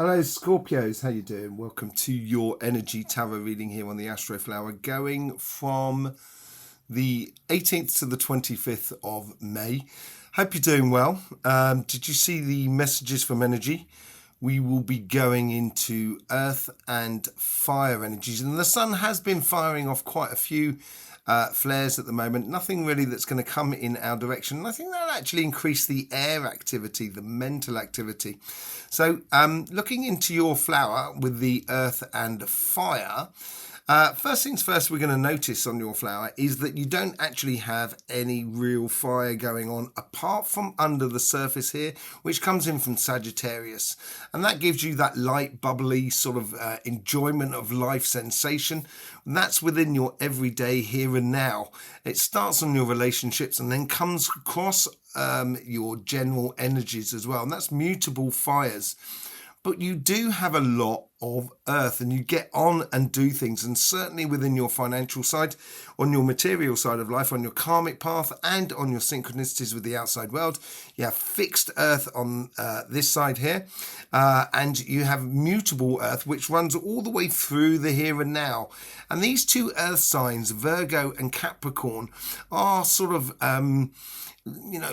Hello Scorpios, how you doing? Welcome to your energy tarot reading here on the Astroflower, going from the 18th to the 25th of May. Hope you're doing well. Did you see the messages from energy? We will be going into earth and fire energies, and the sun has been firing off quite a few flares at the moment. Nothing really that's going to come in our direction. And I think that'll actually increase the air activity, the mental activity. So looking into your flower with the earth and fire, first things first, we're going to notice on your flower is that you don't actually have any real fire going on apart from under the surface here, which comes in from Sagittarius. And that gives you that light, bubbly sort of enjoyment of life sensation. And that's within your everyday here and now. It starts on your relationships and then comes across your general energies as well. And that's mutable fires. But you do have a lot of earth and you get on and do things, and certainly within your financial side, on your material side of life, on your karmic path and on your synchronicities with the outside world, you have fixed earth on this side here, and you have mutable earth which runs all the way through the here and now. And these two earth signs, Virgo and Capricorn, are sort of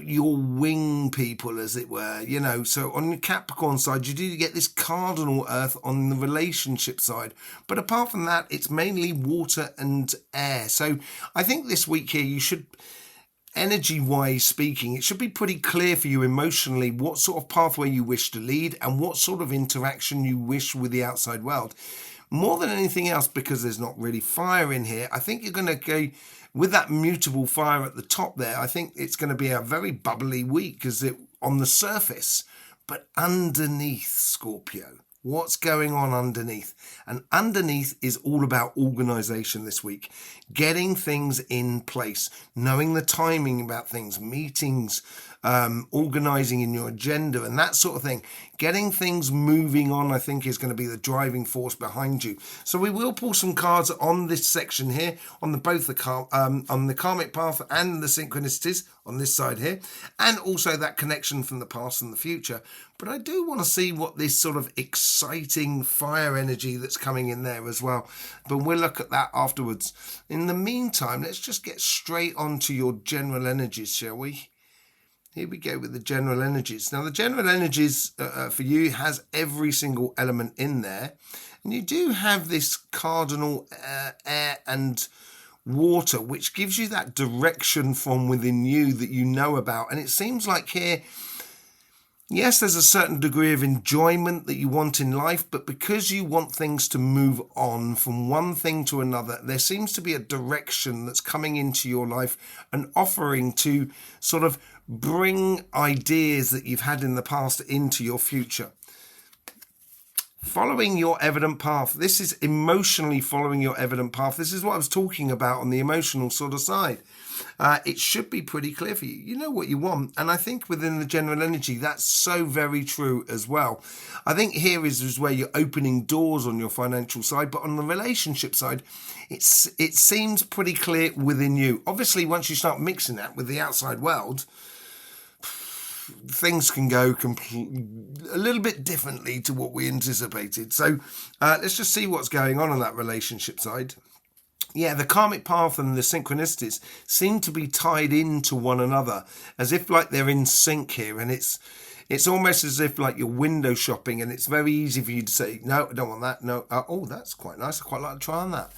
your wing people, as it were, so on the Capricorn side, you do get this cardinal earth on the relationship side. But apart from that, it's mainly water and air. So I think this week here, you should, energy-wise speaking, it should be pretty clear for you emotionally what sort of pathway you wish to lead and what sort of interaction you wish with the outside world. More than anything else, because there's not really fire in here, I think you're going to go with that mutable fire at the top there. I think it's going to be a very bubbly week because it on the surface, but underneath, Scorpio, what's going on underneath? And underneath is all about organization this week, getting things in place, knowing the timing about things, meetings, organizing in your agenda and that sort of thing. Getting things moving on, I think, is going to be the driving force behind you. So we will pull some cards on this section here, on both the on the karmic path and the synchronicities on this side here, and also that connection from the past and the future. But I do want to see what this sort of exciting fire energy that's coming in there as well. But we'll look at that afterwards. In the meantime, let's just get straight on to your general energies, shall we? Here we go with the general energies. Now, the general energies for you has every single element in there. And you do have this cardinal air and water, which gives you that direction from within you that you know about. And it seems like here, yes, there's a certain degree of enjoyment that you want in life, but because you want things to move on from one thing to another, there seems to be a direction that's coming into your life, an offering to sort of bring ideas that you've had in the past into your future. Following your evident path. This is emotionally following your evident path. This is what I was talking about on the emotional sort of side. It should be pretty clear for you. You know what you want. And I think within the general energy, that's so very true as well. I think here is where you're opening doors on your financial side. But on the relationship side, it seems pretty clear within you. Obviously, once you start mixing that with the outside world, things can go a little bit differently to what we anticipated. So let's just see what's going on that relationship side. Yeah, the karmic path and the synchronicities seem to be tied into one another, as if like they're in sync here. And it's almost as if like you're window shopping, and it's very easy for you to say, no, I don't want that. No, oh, that's quite nice. I quite like to try on that.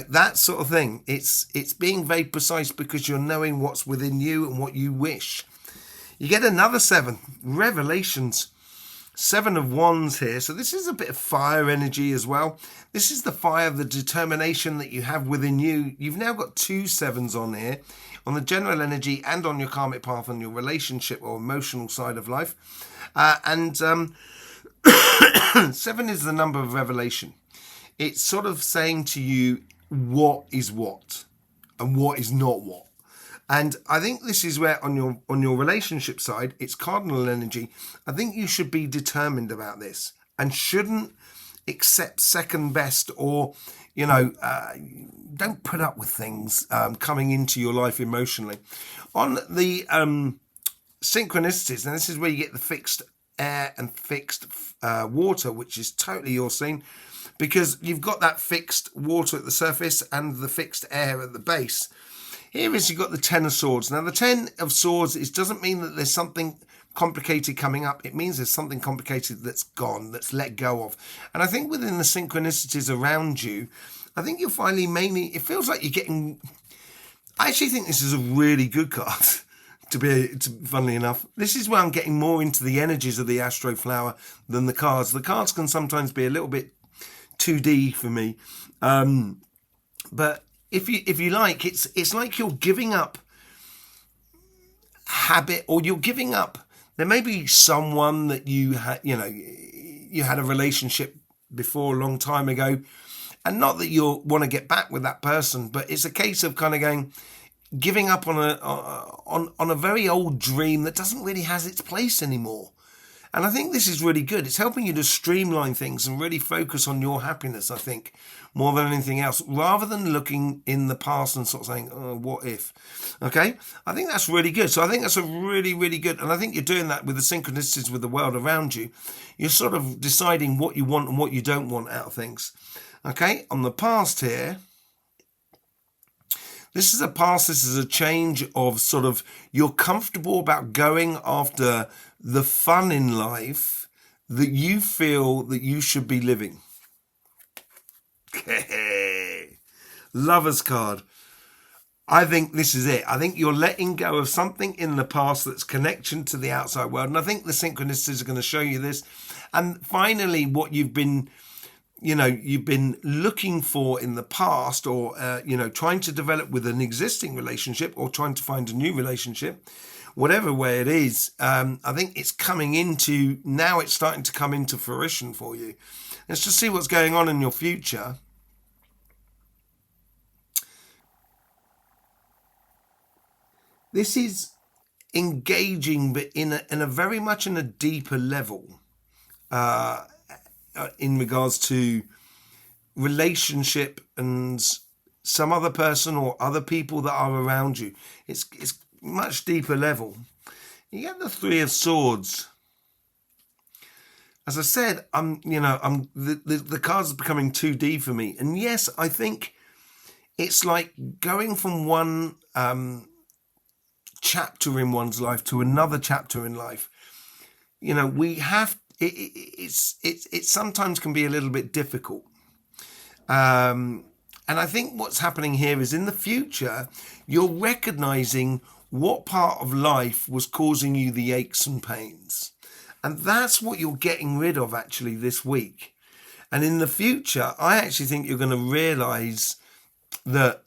That sort of thing. It's being very precise because you're knowing what's within you and what you wish. You get another 7, revelations, 7 of wands here. So this is a bit of fire energy as well. This is the fire, the determination that you have within you. You've now got 2 7s on here, on the general energy and on your karmic path, on your relationship or emotional side of life. 7 is the number of revelation. It's sort of saying to you what is what and what is not what. And I think this is where on your relationship side, it's cardinal energy. I think you should be determined about this and shouldn't accept second best or, don't put up with things coming into your life emotionally. On the synchronicities, and this is where you get the fixed air and fixed water, which is totally your scene, because you've got that fixed water at the surface and the fixed air at the base. Here is, you've got the Ten of Swords. Now, the Ten of Swords, it doesn't mean that there's something complicated coming up. It means there's something complicated that's gone, that's let go of. And I think within the synchronicities around you, I think you'll finally it feels like you're getting... I actually think this is a really good card, funnily enough. This is where I'm getting more into the energies of the Astroflower than the cards. The cards can sometimes be a little bit 2D for me. But if you like, it's like you're giving up habit, or you're giving up... There may be someone that you had a relationship before a long time ago, and not that you'll want to get back with that person, but it's a case of kind of giving up on a very old dream that doesn't really has its place anymore. And I think this is really good. It's helping you to streamline things and really focus on your happiness, I think, more than anything else, rather than looking in the past and sort of saying, oh, what if? Okay? I think that's really good. So I think that's a really, really good, and I think you're doing that with the synchronicities with the world around you. You're sort of deciding what you want and what you don't want out of things. Okay? On the past here, this is a past, this is a change of sort of, you're comfortable about going after the fun in life that you feel that you should be living. Lover's card. I think this is it. I think you're letting go of something in the past that's connection to the outside world. And I think the synchronicities are going to show you this. And finally, what you've been looking for in the past, or, trying to develop with an existing relationship, or trying to find a new relationship, whatever way it is, I think it's it's starting to come into fruition for you. Let's just see what's going on in your future. This is engaging, but in a very much in a deeper level, in regards to relationship and some other person or other people that are around you. It's much deeper level. You get the Three of Swords. As I said, the cards are becoming 2D for me. And yes, I think it's like going from one chapter in one's life to another chapter in life. We have it sometimes can be a little bit difficult. And I think what's happening here is, in the future, you're recognizing what part of life was causing you the aches and pains. And that's what you're getting rid of actually this week. And in the future, I actually think you're going to realize that,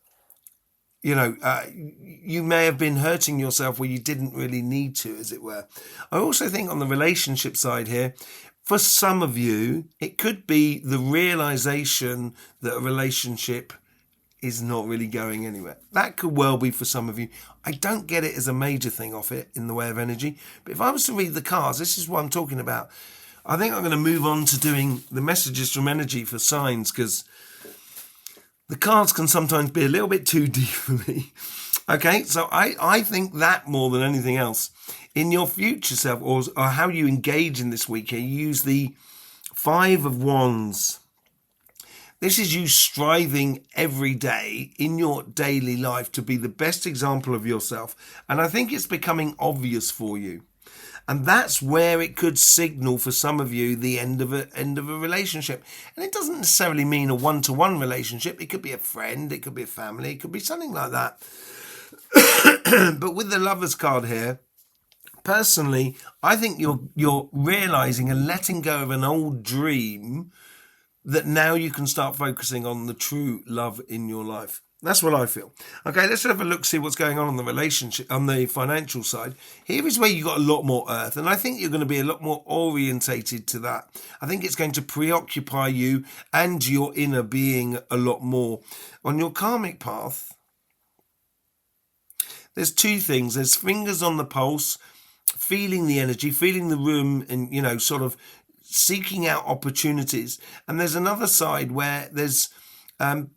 you may have been hurting yourself where you didn't really need to, as it were. I also think on the relationship side here, for some of you, it could be the realization that a relationship is not really going anywhere. That could well be for some of you. I don't get it as a major thing off it in the way of energy. But if I was to read the cards, this is what I'm talking about. I think I'm going to move on to doing the messages from energy for signs, because the cards can sometimes be a little bit too deep for me. Okay, so I think that more than anything else, in your future self, or how you engage in this week here, you use the Five of Wands. This is you striving every day in your daily life to be the best example of yourself. And I think it's becoming obvious for you. And that's where it could signal for some of you the end of a relationship. And it doesn't necessarily mean a one-to-one relationship. It could be a friend, it could be a family, it could be something like that. But with the Lovers card here, personally, I think you're realizing and letting go of an old dream that now you can start focusing on the true love in your life. That's what I feel. Okay, let's have a look, see what's going on the relationship, on the financial side. Here is where you got a lot more earth, and I think you're going to be a lot more orientated to that. I think it's going to preoccupy you and your inner being a lot more. On your karmic path, there's two things. There's fingers on the pulse, feeling the energy, feeling the room, and, sort of seeking out opportunities. And there's another side where there's,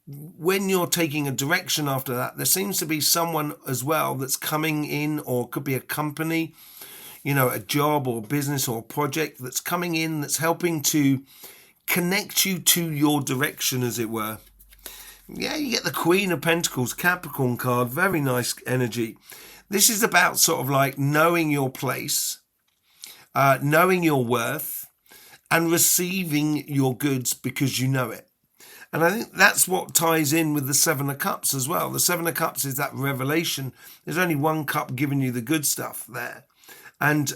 when you're taking a direction after that, there seems to be someone as well that's coming in, or could be a company. a job or business or project that's coming in, that's helping to connect you to your direction, as it were. Yeah, you get the Queen of Pentacles, Capricorn card, very nice energy. This is about sort of like knowing your place, knowing your worth, and receiving your goods because you know it. And I think that's what ties in with the Seven of Cups as well. The Seven of Cups is that revelation. There's only one cup giving you the good stuff there. And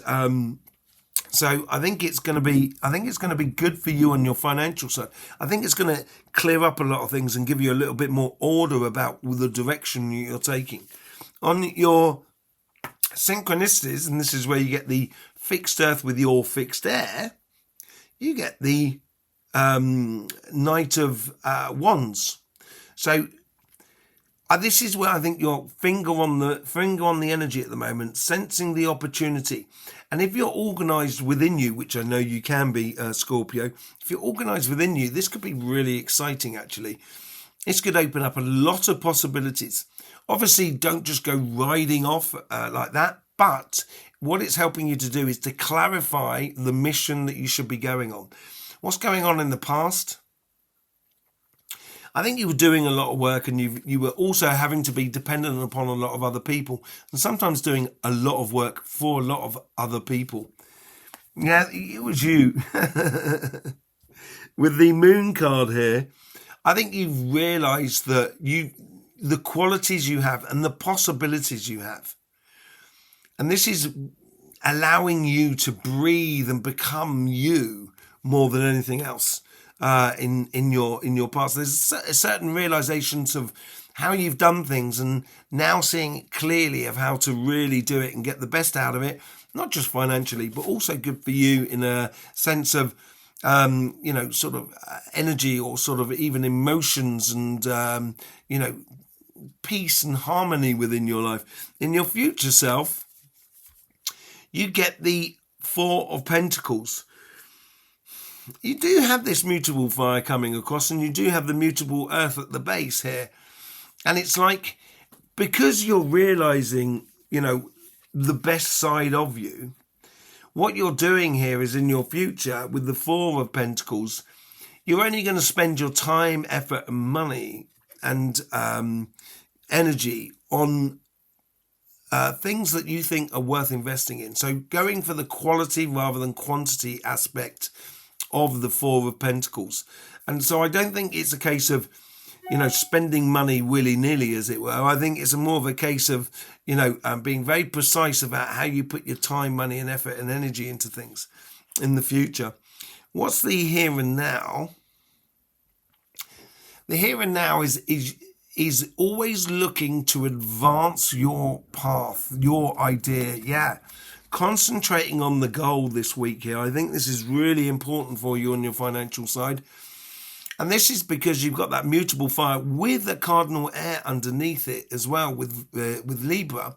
so I think it's going to be good for you on your financial side. I think it's going to clear up a lot of things and give you a little bit more order about the direction you're taking. On your synchronicities, and this is where you get the fixed earth with your fixed air, you get the Knight of Wands. So this is where I think your finger on the energy at the moment, sensing the opportunity. And if you're organized within you, which I know you can be, Scorpio, if you're organized within you, this could be really exciting, actually. This could open up a lot of possibilities. Obviously, don't just go riding off like that. But what it's helping you to do is to clarify the mission that you should be going on. What's going on in the past? I think you were doing a lot of work, and you were also having to be dependent upon a lot of other people, and sometimes doing a lot of work for a lot of other people. Yeah, it was you. With the Moon card here, I think you've realised that the qualities you have and the possibilities you have. And this is allowing you to breathe and become you more than anything else. In your past, there's a certain realizations of how you've done things, and now seeing it clearly of how to really do it and get the best out of it, not just financially, but also good for you in a sense of, sort of energy, or sort of even emotions, and, peace and harmony within your life. In your future self, you get the Four of Pentacles. You do have this mutable fire coming across, and you do have the mutable earth at the base here. And it's like, because you're realizing, the best side of you, what you're doing here is in your future with the Four of Pentacles, you're only going to spend your time, effort and money and energy on things that you think are worth investing in. So going for the quality rather than quantity aspect of the Four of Pentacles. And so I don't think it's a case of, spending money willy-nilly, as it were. I think it's more of a case of, being very precise about how you put your time, money and effort and energy into things in the future. What's the here and now? The here and now is always looking to advance your path, your idea. Yeah. Concentrating on the goal this week here. I think this is really important for you on your financial side. And this is because you've got that mutable fire with the cardinal air underneath it as well with Libra.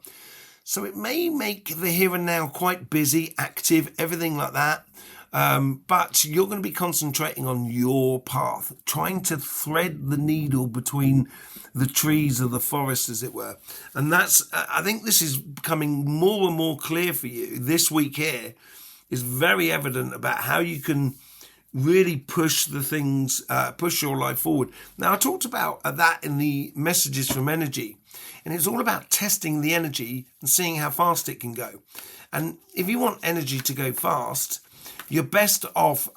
So it may make the here and now quite busy, active, everything like that. But you're going to be concentrating on your path, trying to thread the needle between the trees of the forest, as it were. And I think this is becoming more and more clear for you. This week here is very evident about how you can really push the things, push your life forward. Now, I talked about that in the messages from energy, and it's all about testing the energy and seeing how fast it can go. And if you want energy to go fast, you're best off,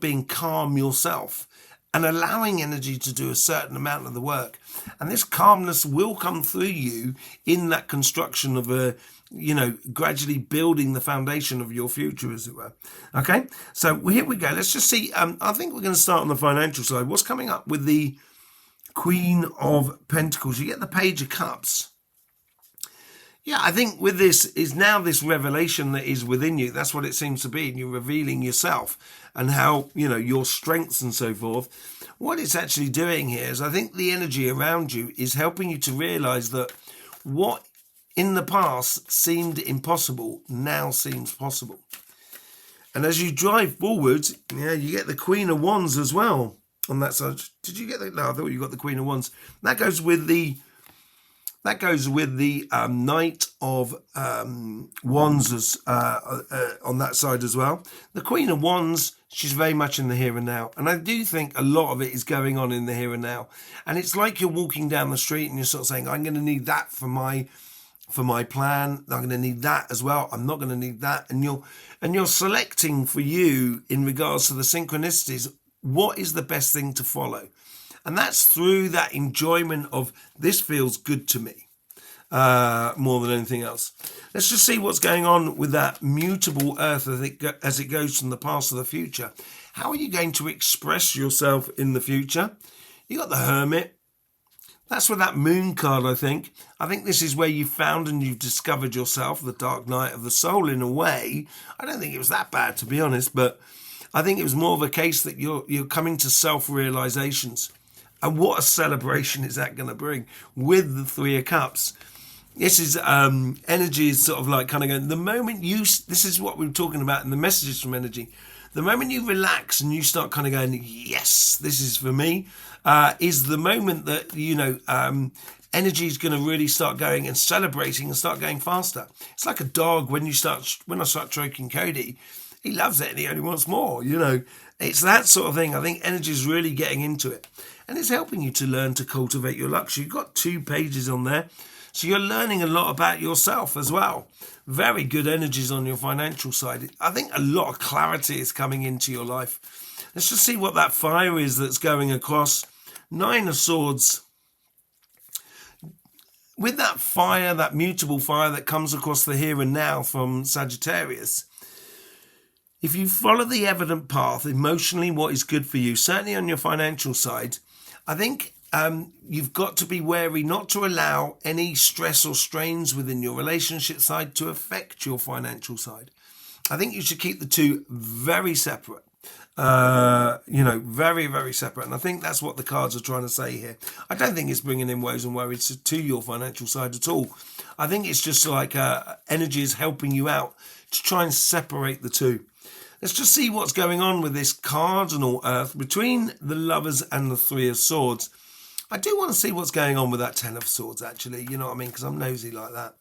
being calm yourself and allowing energy to do a certain amount of the work. And this calmness will come through you in that construction of gradually building the foundation of your future, as it were. Okay, so here we go. Let's just see. I think we're going to start on the financial side. What's coming up with the Queen of Pentacles? You get the Page of Cups. Yeah, I think with this is now this revelation that is within you. That's what it seems to be. And you're revealing yourself and how, your strengths and so forth. What it's actually doing here is I think the energy around you is helping you to realize that what in the past seemed impossible now seems possible. And as you drive forward, you get the Queen of Wands as well on that side. Did you get that? No, I thought you got the Queen of Wands. That goes with the That goes with the Knight of Wands on that side as well. The Queen of Wands, she's very much in the here and now. And I do think a lot of it is going on in the here and now. And it's like you're walking down the street and you're sort of saying, I'm going to need that for my plan. I'm going to need that as well. I'm not going to need that. And you're selecting for you in regards to the synchronicities, what is the best thing to follow? And that's through that enjoyment of this feels good to me more than anything else. Let's just see what's going on with that mutable earth as it goes from the past to the future. How are you going to express yourself in the future? You got the Hermit. That's with that Moon card, I think. I think this is where you've found and you've discovered yourself, the dark night of the soul in a way. I don't think it was that bad, to be honest, but I think it was more of a case that you're coming to self-realizations. And what a celebration is that going to bring with the Three of Cups? This is energy is sort of like kind of going, the moment this is what we were talking about in the messages from energy. The moment you relax and you start kind of going, yes, this is for me, is the moment that, energy is going to really start going and celebrating and start going faster. It's like a dog when I start stroking Cody, he loves it and he only wants more, It's that sort of thing. I think energy is really getting into it. And it's helping you to learn to cultivate your luxury. You've got 2 pages on there. So you're learning a lot about yourself as well. Very good energies on your financial side. I think a lot of clarity is coming into your life. Let's just see what that fire is that's going across. 9 of Swords. With that fire, that mutable fire that comes across the here and now from Sagittarius, if you follow the evident path, emotionally, what is good for you, certainly on your financial side, I think you've got to be wary not to allow any stress or strains within your relationship side to affect your financial side. I think you should keep the two very separate, very, very separate. And I think that's what the cards are trying to say here. I don't think it's bringing in woes and worries to your financial side at all. I think it's just like energy is helping you out to try and separate the two. Let's just see what's going on with this cardinal earth between the Lovers and the Three of Swords. I do want to see what's going on with that 10 of Swords, actually. You know what I mean? Because I'm nosy like that.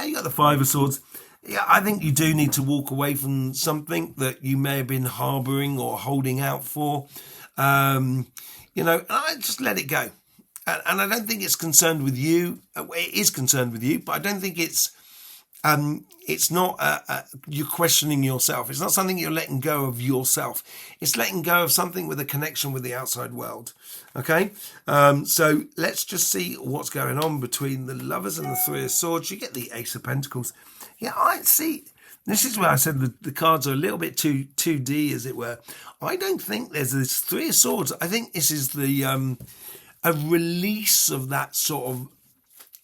You got the 5 of Swords. Yeah, I think you do need to walk away from something that you may have been harbouring or holding out for. I just let it go. And I don't think it's concerned with you. It is concerned with you, but I don't think it's not you're questioning yourself. It's not something you're letting go of yourself. It's letting go of something with a connection with the outside world. Okay? So let's just see what's going on between the Lovers and the Three of Swords. You get the Ace of Pentacles. Yeah, I see. This is where I said the cards are a little bit too 2D, as it were. I don't think there's this Three of Swords. I think this is the a release of that sort of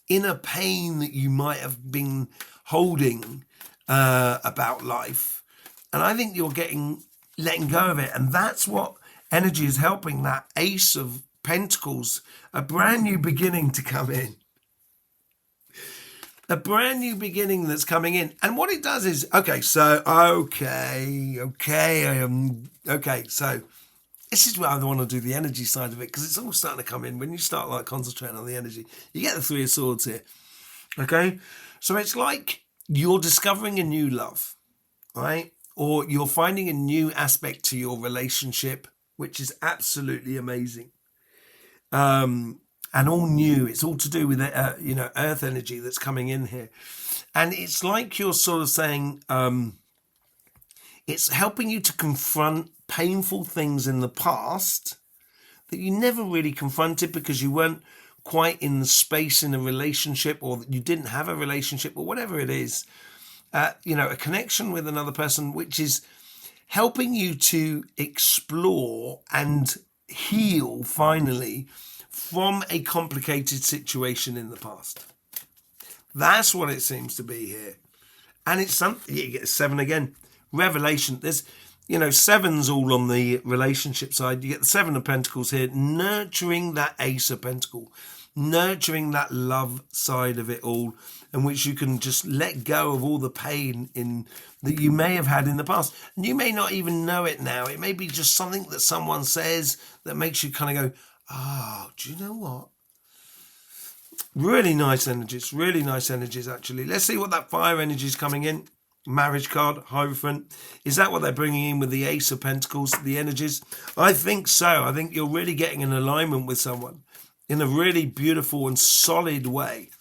inner pain that you might have been holding about life, and I think you're letting go of it, and that's what energy is helping. That Ace of Pentacles, a brand new beginning to come in, a brand new beginning that's coming in. And what it does is, so this is where I want to do the energy side of it, because it's all starting to come in when you start like concentrating on the energy. You get the Three of Swords here. Okay, so it's like you're discovering a new love, right? Or you're finding a new aspect to your relationship, which is absolutely amazing. And all new. It's all to do with earth energy that's coming in here, and it's like you're sort of saying it's helping you to confront painful things in the past that you never really confronted because you weren't quite in the space in a relationship, or that you didn't have a relationship, or whatever it is, a connection with another person, which is helping you to explore and heal finally from a complicated situation in the past. That's what it seems to be here. And it's something, you get 7 again, revelation. There's, 7's all on the relationship side. You get the 7 of Pentacles here, nurturing that Ace of Pentacles, nurturing that love side of it all, in which you can just let go of all the pain that you may have had in the past. And you may not even know it now. It may be just something that someone says that makes you kind of go, oh, do you know what? Really nice energies. Really nice energies, actually. Let's see what that fire energy is coming in. Marriage card, Hierophant. Is that what they're bringing in with the Ace of Pentacles, the energies? I think so. I think you're really getting an alignment with someone in a really beautiful and solid way.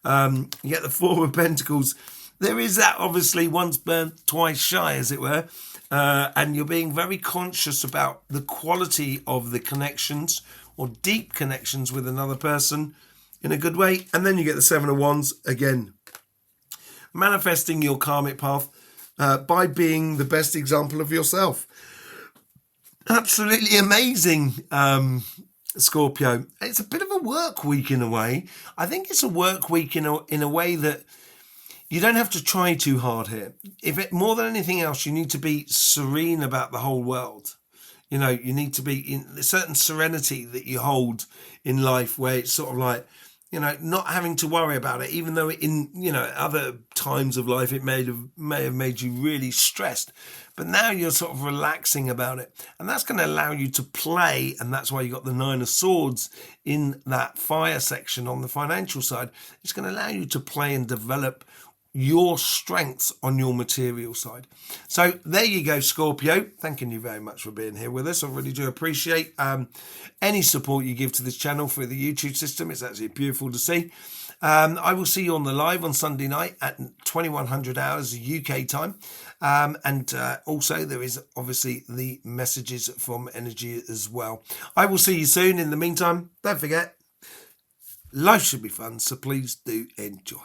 You get the Four of Pentacles. There is that, obviously, once burnt, twice shy, as it were. And you're being very conscious about the quality of the connections or deep connections with another person in a good way. And then you get the Seven of Wands again. Manifesting your karmic path by being the best example of yourself. Absolutely amazing, Scorpio. It's a bit of a work week in a way. I think it's a work week in a way that you don't have to try too hard here. More than anything else, you need to be serene about the whole world. You know, you need to be in a certain serenity that you hold in life where it's sort of like, you know, not having to worry about it, even though in, you know, other times of life it may have made you really stressed. But now you're sort of relaxing about it. And that's going to allow you to play. And that's why you got the Nine of Swords in that fire section on the financial side. It's going to allow you to play and develop your strengths on your material side. So there you go, Scorpio. Thanking you very much for being here with us. I really do appreciate any support you give to this channel through the YouTube system. It's actually beautiful to see. I will see you on the live on Sunday night at 2100 hours UK time. And also there is obviously the messages from Energy as well. I will see you soon. In the meantime, don't forget, life should be fun, so please do enjoy.